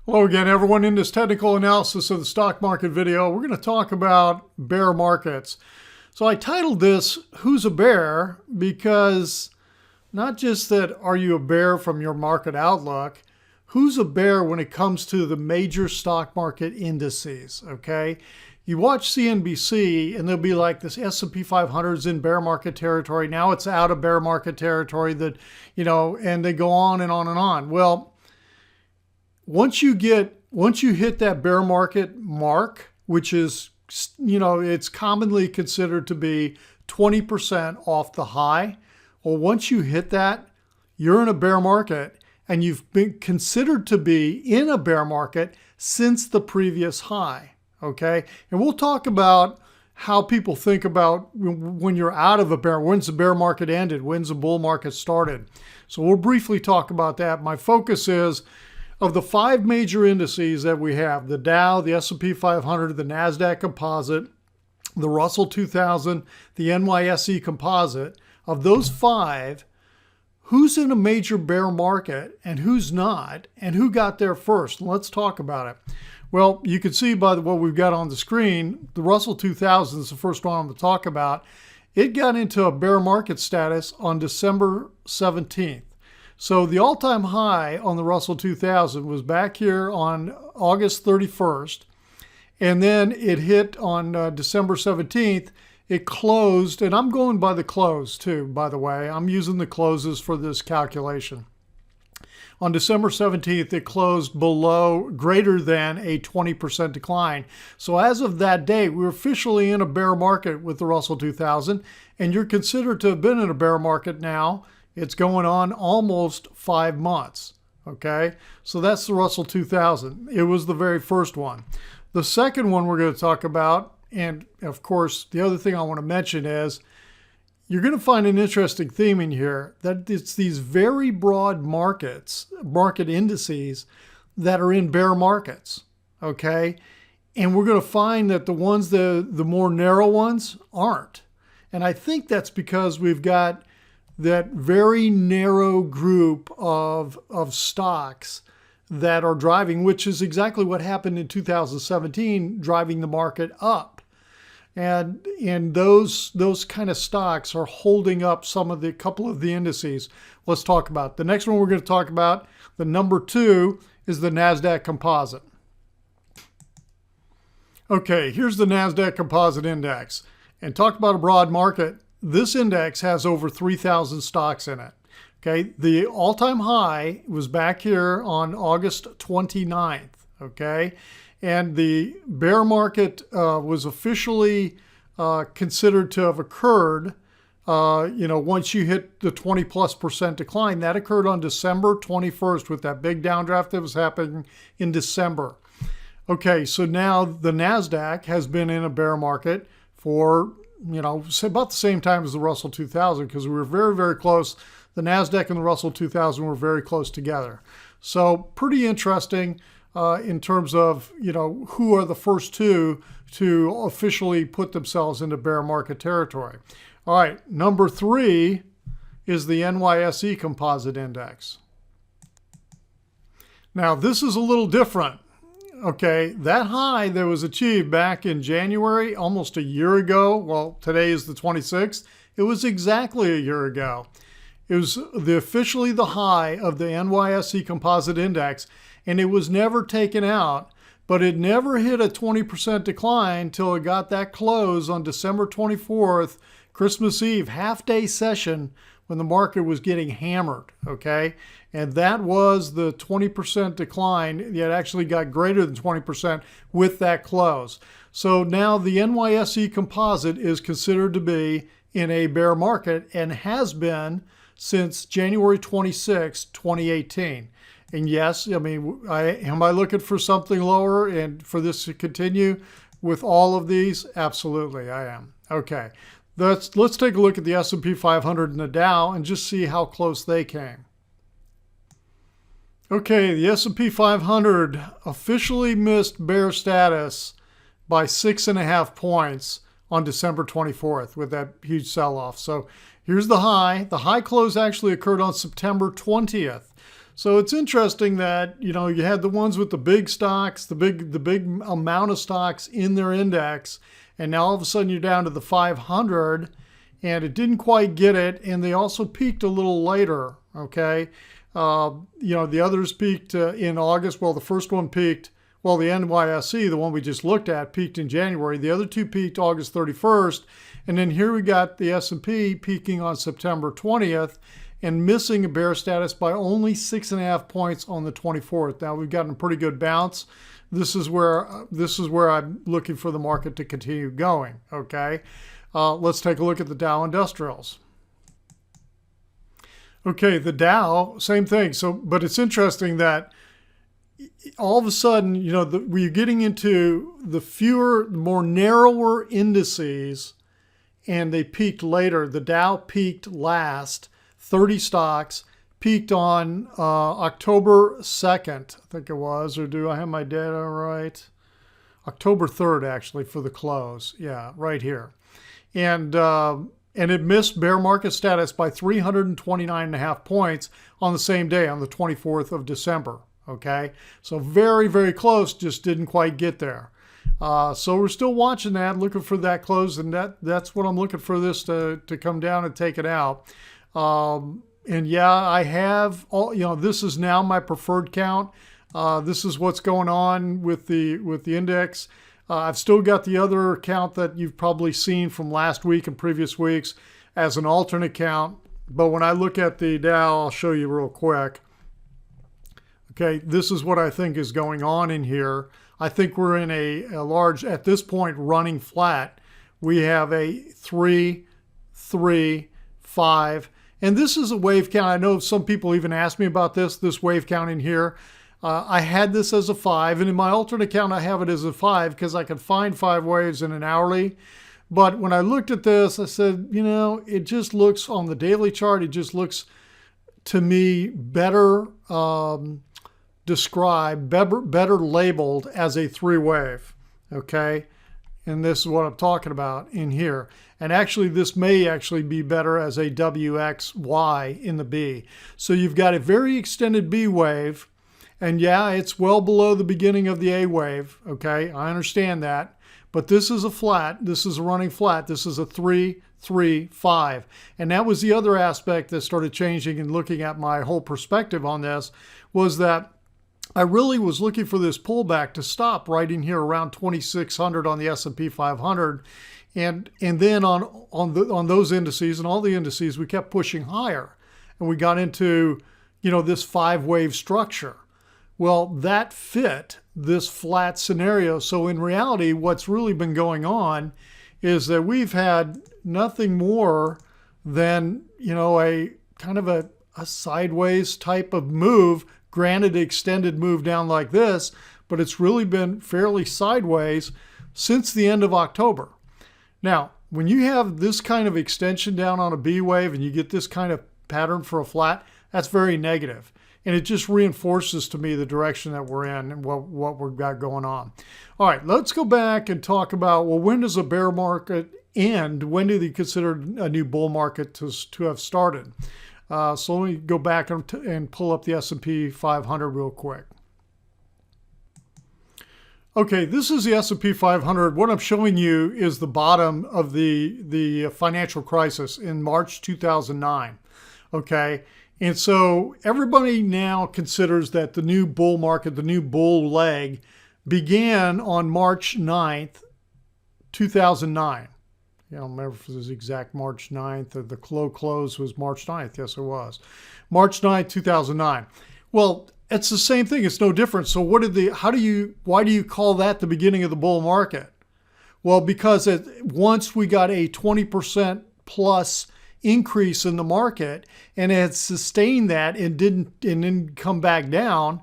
Hello again, everyone. In this technical analysis of the stock market video, we're going to talk about bear markets. So I titled this, Who's a Bear? Because not just that are you a bear from your market outlook, who's a bear when it comes to the major stock market indices, okay? You watch CNBC and they'll be like, this S&P 500 is in bear market territory. Now it's out of bear market territory, that, and they go on and on and on. Well, once you hit that bear market mark, which is, it's commonly considered to be 20% off the high. Well, once you hit that, you're in a bear market and you've been considered to be in a bear market since the previous high. Okay. And we'll talk about how people think about when you're out of a bear, when's the bear market ended? When's the bull market started? So we'll briefly talk about that. My focus is, of the 5 major indices that we have, the Dow, the S&P 500, the Nasdaq Composite, the Russell 2000, the Nyc Composite, of those 5, who's in a major bear market and who's not, and who got there first? Let's talk about it. Well, you can see by what we've got on the screen, the Russell 2000 is the first one I'm going to talk about. It got into a bear market status on December 17th. So the all-time high on the Russell 2000 was back here on August 31st, and then it hit on December 17th. It closed, and I'm going by the close too, by the way. I'm using the closes for this calculation. On December 17th, it closed below greater than a 20% decline. So as of that day, we're officially in a bear market with the Russell 2000, and you're considered to have been in a bear market now. It's going on almost 5 months, okay? So that's the Russell 2000. It was the very first one. The second one we're going to talk about, and of course, the other thing I want to mention is, you're going to find an interesting theme in here, that it's these very broad market indices that are in bear markets, okay? And we're going to find that the ones, the more narrow ones aren't. And I think that's because we've got that very narrow group of stocks that are driving, which is exactly what happened in 2017, driving the market up. And those kind of stocks are holding up couple of the indices. Let's talk about it. The next one we're going to talk about, the number 2, is the Nasdaq Composite. Okay, here's the Nasdaq Composite Index. And talk about a broad market. This index has over 3,000 stocks in it. Okay, the all-time high was back here on August 29th. Okay, and the bear market was officially considered to have occurred. Once you hit the 20+% decline, that occurred on December 21st with that big downdraft that was happening in December. Okay, so now the Nasdaq has been in a bear market for about the same time as the Russell 2000, because we were very, very close. The Nasdaq and the Russell 2000 were very close together. So pretty interesting in terms of, who are the first two to officially put themselves into bear market territory. All right, number 3 is the Nyc Composite Index. Now, this is a little different. Okay, that high that was achieved back in January, almost a year ago. Well, today is the 26th. It was exactly a year ago. It was officially the high of the Nyc Composite Index, and it was never taken out, but it never hit a 20% decline till it got that close on December 24th, Christmas Eve, half-day session, when the market was getting hammered, okay? And that was the 20% decline. It actually got greater than 20% with that close. So now the Nyc Composite is considered to be in a bear market and has been since January 26, 2018. And yes, am I looking for something lower and for this to continue with all of these? Absolutely, I am. Okay. Let's take a look at the S&P 500 and the Dow and just see how close they came. Okay, the S&P 500 officially missed bear status by 6.5 points on December 24th with that huge sell-off. So here's the high. The high close actually occurred on September 20th. So it's interesting that, you had the ones with the big stocks, the big amount of stocks in their index, and now all of a sudden you're down to the 500, and it didn't quite get it, and they also peaked a little later, okay? The others peaked in August. Well, the first one peaked, well, the NYSE, the one we just looked at, peaked in January. The other two peaked August 31st, and then here we got the S&P peaking on September 20th, and missing a bear status by only 6.5 points on the 24th. Now we've gotten a pretty good bounce. This is where I'm looking for the market to continue going. Okay, let's take a look at the Dow Industrials. Okay, the Dow, same thing. So, but it's interesting that all of a sudden, we're getting into the more narrower indices, and they peaked later. The Dow peaked last. 30 stocks, peaked on October 2nd, I think it was, or do I have my data right? October 3rd, actually, for the close. Yeah, right here. And it missed bear market status by 329.5 points on the same day, on the 24th of December. Okay, so very, very close, just didn't quite get there. So we're still watching that, looking for that close, and that's what I'm looking for this to come down and take it out. And yeah, I have this is now my preferred count. This is what's going on with the index. I've still got the other count that you've probably seen from last week and previous weeks as an alternate count. But when I look at the Dow, I'll show you real quick. Okay, this is what I think is going on in here. I think we're in a large, at this point, running flat. We have a 3, 3, 5. And this is a wave count. I know some people even asked me about this wave count in here. I had this as a 5, and in my alternate count, I have it as a 5 because I could find 5 waves in an hourly. But when I looked at this, I said, it just looks on the daily chart, it just looks to me better described, better labeled as a 3 wave. Okay. And this is what I'm talking about in here. And actually, this may actually be better as a WXY in the B. So you've got a very extended B wave. And yeah, it's well below the beginning of the A wave. Okay, I understand that. But this is a flat. This is a running flat. This is a 3, 3, 5. And that was the other aspect that started changing and looking at my whole perspective on this, was that I really was looking for this pullback to stop right in here around 2,600 on the S&P 500. And then on those indices and all the indices, we kept pushing higher. And we got into, this 5-wave structure. Well, that fit this flat scenario. So in reality, what's really been going on is that we've had nothing more than, a kind of a sideways type of move. Granted, extended move down like this, but it's really been fairly sideways since the end of October. Now, when you have this kind of extension down on a B wave and you get this kind of pattern for a flat, that's very negative. And it just reinforces to me the direction that we're in and what we've got going on. All right, let's go back and talk about, well, when does a bear market end? When do they consider a new bull market to have started? So let me go back and pull up the S&P 500 real quick. Okay, this is the S&P 500. What I'm showing you is the bottom of the financial crisis in March 2009. Okay, and so everybody now considers that the new bull market, the new bull leg, began on March 9th, 2009. I don't remember if it was exact March 9th or the close was March 9th. Yes, it was. March 9th, 2009. Well, it's the same thing. It's no different. So why do you call that the beginning of the bull market? Well, because once we got a 20% plus increase in the market and it had sustained that and didn't come back down,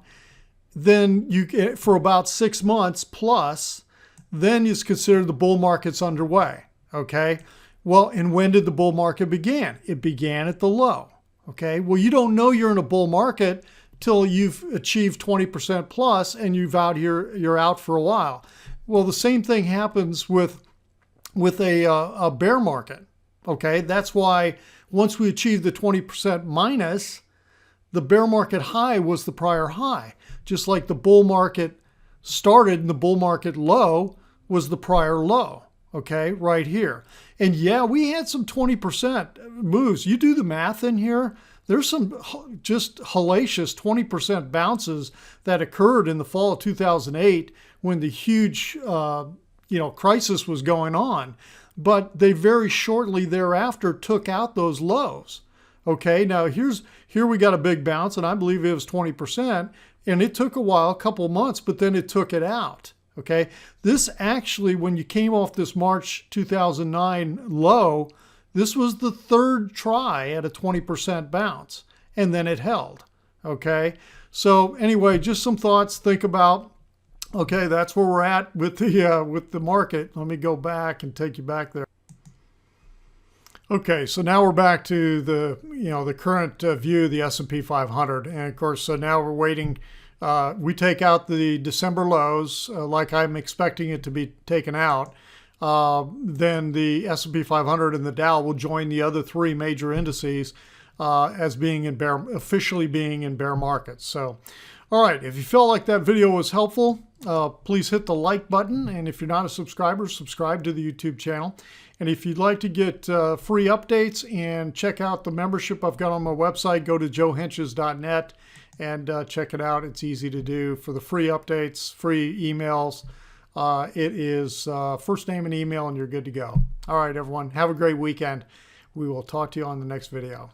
then for about 6 months plus, then it's considered the bull market's underway. Okay. Well, and when did the bull market begin? It began at the low. Okay. Well, you don't know you're in a bull market till you've achieved 20% plus and you're out for a while. Well, the same thing happens with a bear market. Okay. That's why once we achieve the 20% minus, the bear market high was the prior high, just like the bull market started and the bull market low was the prior low, okay, right here. And yeah, we had some 20% moves. You do the math in here, there's some just hellacious 20% bounces that occurred in the fall of 2008 when the huge crisis was going on. But they very shortly thereafter took out those lows. Okay, now here we got a big bounce, and I believe it was 20%, and it took a while, a couple months, but then it took it out. Okay, this actually, when you came off this March 2009 low, this was the third try at a 20% bounce, and then it held. Okay, so anyway, just some thoughts. Think about. Okay, that's where we're at with the market. Let me go back and take you back there. Okay, so now we're back to the current view of the S&P 500, and of course, so now we're waiting. We take out the December lows, like I'm expecting it to be taken out. Then the S&P 500 and the Dow will join the other three major indices as being officially being in bear markets. So, all right, if you felt like that video was helpful, please hit the like button. And if you're not a subscriber, subscribe to the YouTube channel. And if you'd like to get free updates and check out the membership I've got on my website, go to joehenches.net and check it out. It's easy to do for the free updates, free emails. It is first name and email, and you're good to go. All right, everyone, have a great weekend. We will talk to you on the next video.